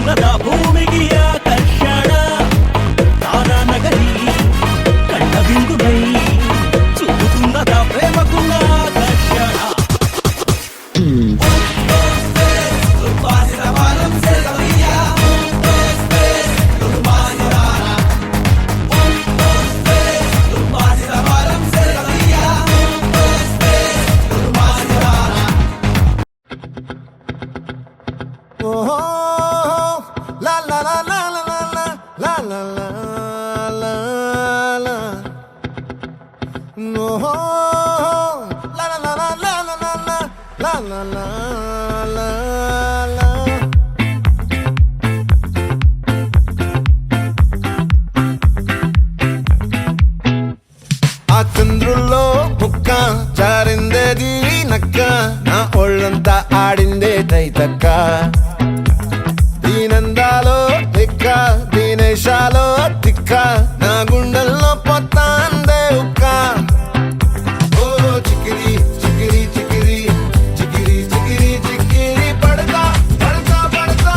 చుట్టుతున్నదా భూమికి ఆకర్షణ తారానగరి కంట బిందువై చూపుతున్నదా ప్రేమకున్న ఆకర్షణ ఆ చంద్రుల్లో ముక్క జారిందేది నక్క నా ఒళ్ళంతా ఆడిందే తైతక్క దీనందాలో తిక్క దీనేశాలో తిక్క నా గుండెల్లో పొత్తాందే ఉక్క ఓ చికిరి చికిరి చికిరి చికిరి చికిరి చికిరి పడతా పడతా పడతా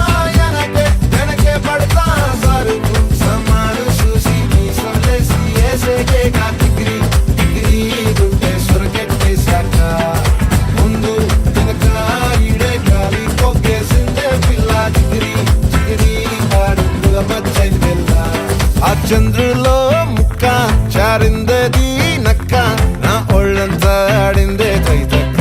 వెనకే పడతా సరుకు సమాను చూసి నీ సొల్లేసి ఏసేకే కా చికిరి చికిరి గుంటే సురకెట్టేశాక ముందు వెనక ఈడే గాలి కొగ్గేసిందే పిల్ల చికిరి చికిరి ఆడుగా మచ్చైంది పిల్ల ఆ చంద్రులో ముక్క చారిందేది నక్క నా ఒళ్ళంతా ఆడిందే తైతక్క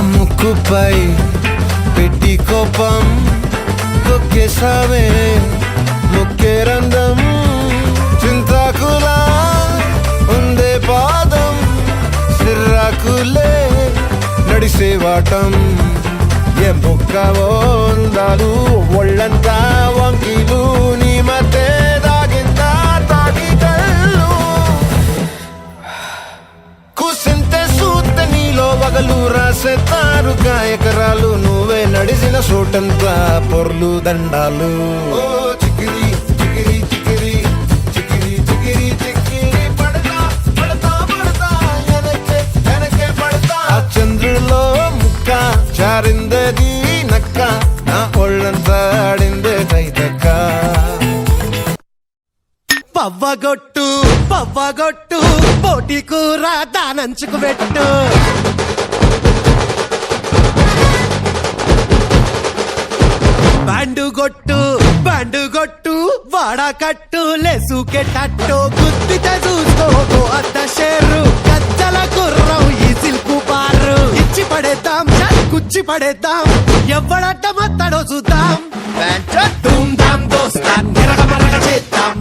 ముక్కుపై పెట్టి కోపం తొక్కేసావే ముక్కే రంధం చింతాకులా ఉందే పాదం సిర్రాకులే నడిసేవాటం ఏ ముక్కవో అందాలు ఒళ్ళంతా వంకీలు నీ మధ్య దాగిందా తాటి కళ్ళు కూసింతే సూత్త నీలో వగలు రాసేతారు గాయకరాలు నువ్వే నడిసిన చోటంతా పొర్లు దండాలు ఓ చికిరి చికిరి చికిరి చికిరి చికిరి చికిరి పడతా పడతా పడతా వెనకే పడతా ఆ చంద్రులో ముక్క చారిందేది నక్క నా ఒళ్ళంతా ఆడిందే తైతక్క పవ్వగొట్టు పవ్వగొట్టు పోటీ కూర దానంచుకు పెట్టు బ్యాండు గొట్టు వాడకట్టు లెసుకెట్టట్టు గుద్దితే చూసుకోకు అత్త షేరు కచ్చల గుర్రం ఈ సిల్కు బారు ఇచ్చి పడేద్దాం కుచ్చి పడేద్దాం ఎవడట్ట మత్తడో చూద్దాం ధూమ్ ధామ్ దోస్తా నిరగ మరగ చేద్దాం